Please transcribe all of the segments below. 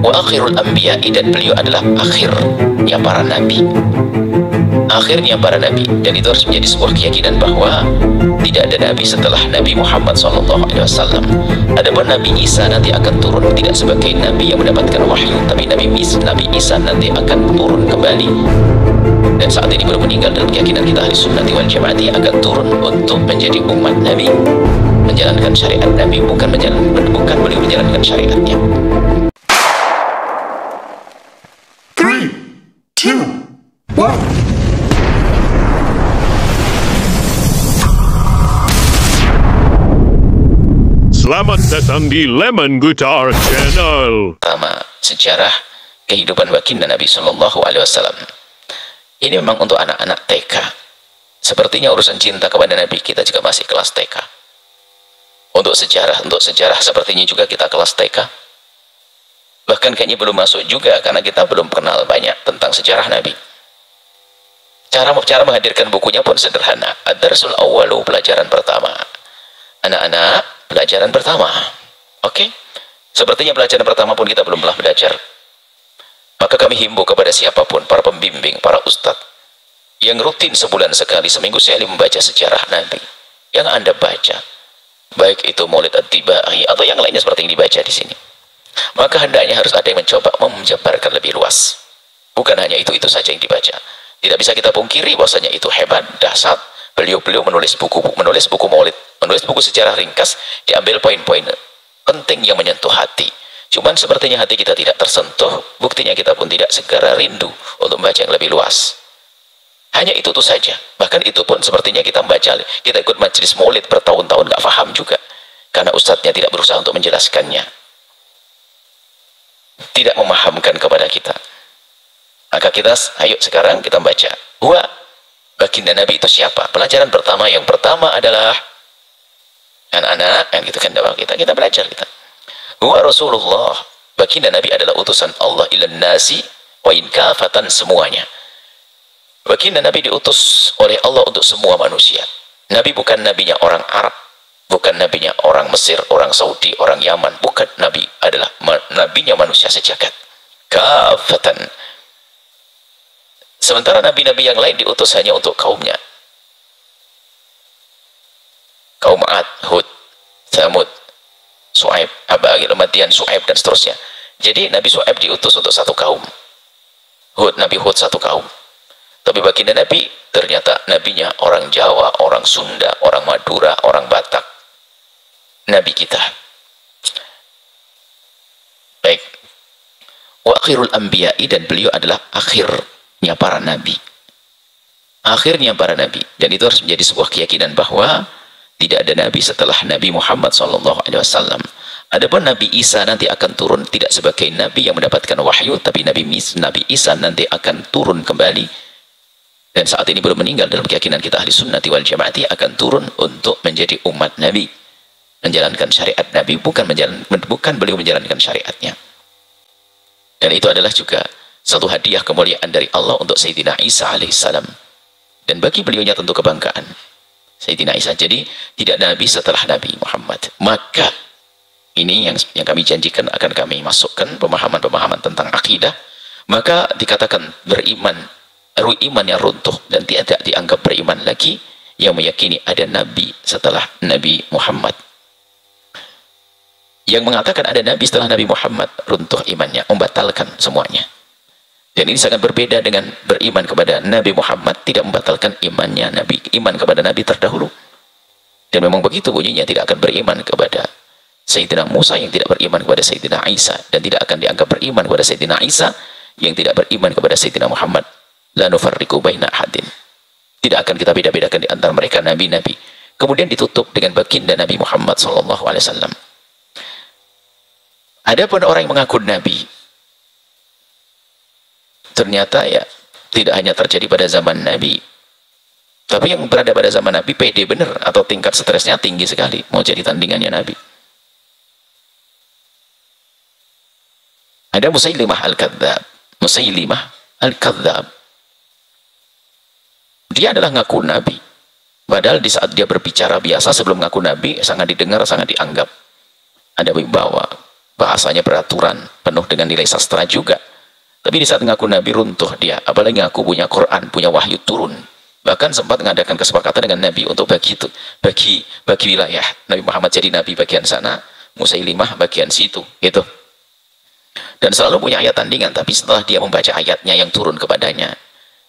wa akhirul anbiya'i, dan beliau adalah akhirnya para nabi. Akhirnya para nabi, dan itu harus menjadi sebuah keyakinan bahwa tidak ada nabi setelah Nabi Muhammad SAW. Adapun Nabi Isa nanti akan turun tidak sebagai nabi yang mendapatkan wahyu, tapi Nabi Isa nanti akan turun kembali, dan saat ini belum meninggal. Dalam keyakinan kita ahli sunnati wal jamaati akan turun untuk menjadi umat nabi, menjalankan syariat nabi, bukan beliau menjalankan syariatnya. 3, 2, 1. Selamat datang di Lemon Guitar Channel. Pertama, sejarah kehidupan baginda Nabi Shallallahu Alaihi Wasallam. Ini memang untuk anak-anak TK. Sepertinya urusan cinta kepada Nabi kita juga masih kelas TK. Untuk sejarah sepertinya juga kita kelas TK. Bahkan kayaknya belum masuk juga, karena kita belum kenal banyak tentang sejarah Nabi. Cara menghadirkan bukunya pun sederhana. Ad-Darsul Awwalu, pelajaran pertama. Anak-anak, pelajaran pertama. Oke? Sepertinya pelajaran pertama pun kita belum pernah belajar. Maka kami himbau kepada siapapun, para pembimbing, para ustadz, yang rutin sebulan sekali, seminggu sekali membaca sejarah Nabi. Yang Anda baca, baik itu Maulid At-Tibai atau yang lainnya seperti yang dibaca di sini, maka hendaknya harus ada yang mencoba menjabarkan lebih luas. Bukan hanya itu saja yang dibaca. Tidak bisa kita pungkiri bahwasanya itu hebat, dahsyat. Beliau menulis buku Maulid, menulis buku sejarah ringkas, diambil poin-poin penting yang menyentuh hati. Cuman sepertinya hati kita tidak tersentuh, buktinya kita pun tidak segera rindu untuk membaca yang lebih luas. Hanya itu saja. Bahkan itu pun sepertinya kita ikut majelis Maulid bertahun-tahun nggak paham juga, karena ustadznya tidak berusaha untuk menjelaskannya, tidak memahamkan kepada kita. Maka ayo sekarang kita baca. Baginda Nabi itu siapa? Pelajaran pertama, yang pertama adalah anak-anak, yang gitu kan kita belajar kita. Huwa Rasulullah, baginda Nabi adalah utusan Allah ilan nasi wa in kafatan, semuanya. Baginda Nabi diutus oleh Allah untuk semua manusia. Nabi bukan nabinya orang Arab, bukan nabinya orang Mesir, orang Saudi, orang Yaman, bukan. Nabi adalah nabinya manusia sejagat. Kafatan. Sementara nabi-nabi yang lain diutus hanya untuk kaumnya. Kaum Ad, Hud, Thamud, Su'aib, Madian, Su'aib, dan seterusnya. Jadi Nabi Su'aib diutus untuk satu kaum. Nabi Hud satu kaum. Tapi baginda Nabi ternyata nabinya orang Jawa, orang Sunda, orang Madura, orang Batak. Nabi kita. Baik. Wa akhirul anbiya'i, dan beliau adalah akhirnya para nabi. Akhirnya para nabi. Dan itu harus menjadi sebuah keyakinan bahwa tidak ada nabi setelah Nabi Muhammad SAW. Adapun Nabi Isa nanti akan turun tidak sebagai nabi yang mendapatkan wahyu, tapi Nabi Isa nanti akan turun kembali, dan saat ini belum meninggal. Dalam keyakinan kita ahli sunnati wal jamaati akan turun untuk menjadi umat nabi, menjalankan syariat nabi, bukan beliau menjalankan syariatnya. Dan itu adalah juga satu hadiah kemuliaan dari Allah untuk Sayyidina Isa alaihissalam, dan bagi beliaunya tentu kebanggaan Sayyidina Isa. Jadi tidak ada nabi setelah Nabi Muhammad. Maka ini yang kami janjikan akan kami masukkan pemahaman-pemahaman tentang akidah. Maka dikatakan iman yang runtuh dan tidak dianggap beriman lagi yang meyakini ada nabi setelah Nabi Muhammad. Yang mengatakan ada nabi setelah Nabi Muhammad runtuh imannya, membatalkan semuanya. Dan ini sangat berbeda dengan beriman kepada Nabi Muhammad, tidak membatalkan imannya iman kepada nabi terdahulu. Dan memang begitu bunyinya, tidak akan beriman kepada Sayyidina Musa yang tidak beriman kepada Sayyidina Isa, dan tidak akan dianggap beriman kepada Sayyidina Isa yang tidak beriman kepada Sayyidina Muhammad. La nufarriqu baina ahadin. Tidak akan kita beda-bedakan di antara mereka nabi-nabi. Kemudian ditutup dengan baginda Nabi Muhammad SAW. Adapun orang yang mengaku nabi, ternyata ya tidak hanya terjadi pada zaman Nabi, tapi yang berada pada zaman Nabi pede bener, atau tingkat stresnya tinggi sekali, mau jadi tandingannya Nabi. Ada Musailimah Al-Kadzab. Dia adalah ngaku Nabi, padahal di saat dia berbicara biasa sebelum ngaku Nabi sangat didengar, sangat dianggap, ada wibawa, bahasanya beraturan, penuh dengan nilai sastra juga. Tapi di saat ngaku Nabi runtuh dia, apalagi ngaku punya Quran, punya wahyu turun. Bahkan sempat mengadakan kesepakatan dengan Nabi untuk bagi wilayah. Nabi Muhammad jadi Nabi bagian sana, Musailimah bagian situ, gitu. Dan selalu punya ayat tandingan, tapi setelah dia membaca ayatnya yang turun kepadanya,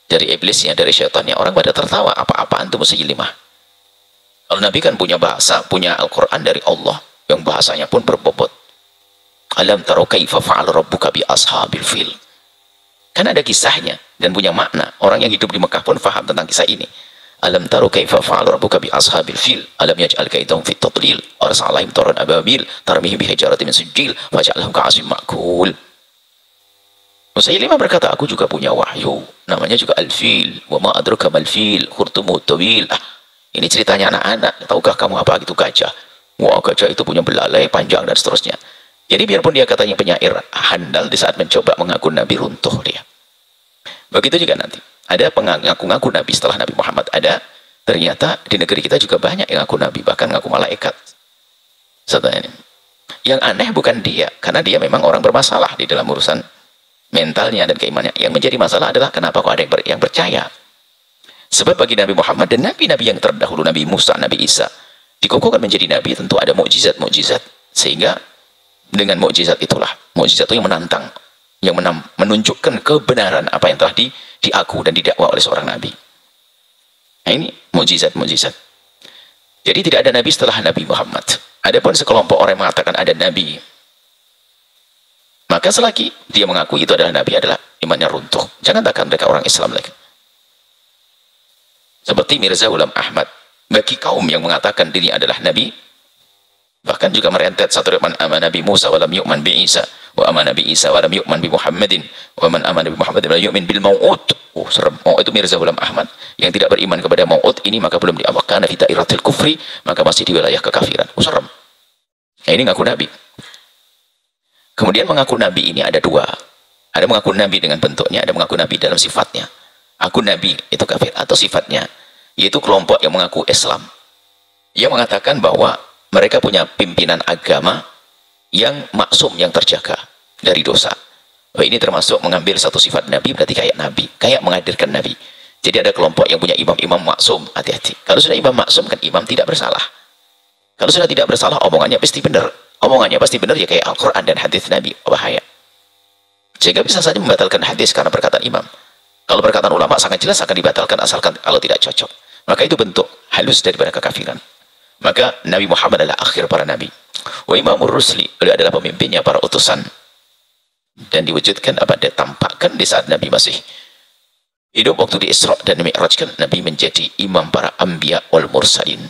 dari iblisnya, dari syaitannya, orang pada tertawa, apa-apaan itu Musailimah. Kalau Nabi kan punya bahasa, punya Al-Quran dari Allah, yang bahasanya pun berbobot. Alam taro kaifa fa'ala rabbuka bi ashabil fil. Kan ada kisahnya dan punya makna. Orang yang hidup di Mekah pun faham tentang kisah ini. Alam taru kaifa fa'ala rabbuka bi ashabil fil. Alam yaj'al kaidahum fit tadlil. Arsalaihim taran ababil tarmihim bi hijaratin min sijil faj'alahum ka'asim ma'kul. Musailimah berkata, aku juga punya wahyu. Namanya juga al-fil. Wa ma adraka mal fil khurtumuhu tawil. Ini ceritanya anak-anak. Tahukah kamu apa itu gajah? Wah, gajah itu punya belalai panjang dan seterusnya. Jadi biarpun dia katanya penyair handal, di saat mencoba mengaku Nabi runtuh dia. Begitu juga nanti. Ada pengaku-ngaku Nabi setelah Nabi Muhammad ada. Ternyata di negeri kita juga banyak yang ngaku Nabi, bahkan ngaku malaikat. Setelah ini. Yang aneh bukan dia, karena dia memang orang bermasalah di dalam urusan mentalnya dan keimanannya. Yang menjadi masalah adalah kenapa kok ada yang percaya. Sebab bagi Nabi Muhammad dan nabi-nabi yang terdahulu, Nabi Musa, Nabi Isa, dikukuhkan menjadi nabi, tentu ada mukjizat-mukjizat. Sehingga dengan mukjizat itulah, mukjizat itu yang menantang, yang menunjukkan kebenaran apa yang telah diaku dan didakwa oleh seorang nabi. Nah, ini mukjizat-mukjizat. Jadi tidak ada nabi setelah Nabi Muhammad. Adapun sekelompok orang yang mengatakan ada nabi, maka selagi dia mengaku itu adalah nabi, adalah imannya runtuh. Jangan katakan mereka orang Islam lagi. Seperti Mirza Ghulam Ahmad, bagi kaum yang mengatakan dirinya adalah nabi, bahkan juga merentet satu man amana Nabi Musa wa lam yu'man bi Isa wa amana bi Isa wa lam yu'man bi Muhammadin wa man amana bi Muhammadin wa yu'min bil mau'ud. Oh, serem. Oh, itu Mirza Ghulam Ahmad yang tidak beriman kepada mau'ud ini, maka belum diawakan fi dairatil kufri, maka masih di wilayah kekafiran. Oh, serem. Nah, ini ngaku nabi. Kemudian mengaku nabi ini ada dua. Ada mengaku nabi dengan bentuknya, ada mengaku nabi dalam sifatnya. Aku nabi itu kafir, atau sifatnya, yaitu kelompok yang mengaku Islam. Yang mengatakan bahwa mereka punya pimpinan agama yang maksum, yang terjaga dari dosa. Oh, ini termasuk mengambil satu sifat Nabi, berarti kayak Nabi, kayak menghadirkan Nabi. Jadi ada kelompok yang punya imam-imam maksum, hati-hati. Kalau sudah imam maksum, kan imam tidak bersalah. Kalau sudah tidak bersalah, omongannya pasti benar. Omongannya pasti benar, ya kayak Al-Quran dan hadis Nabi, bahaya. Sehingga bisa saja membatalkan hadis karena perkataan imam. Kalau perkataan ulama sangat jelas akan dibatalkan asalkan kalau tidak cocok. Maka itu bentuk halus daripada kekafiran. Maka Nabi Muhammad adalah akhir para nabi. Wa imamur rusli, beliau adalah pemimpinnya para utusan. Dan diwujudkan apa? Ditampakkan di saat Nabi masih hidup waktu di Isra dan Mi'raj, kan Nabi menjadi imam para anbiya wal mursalin.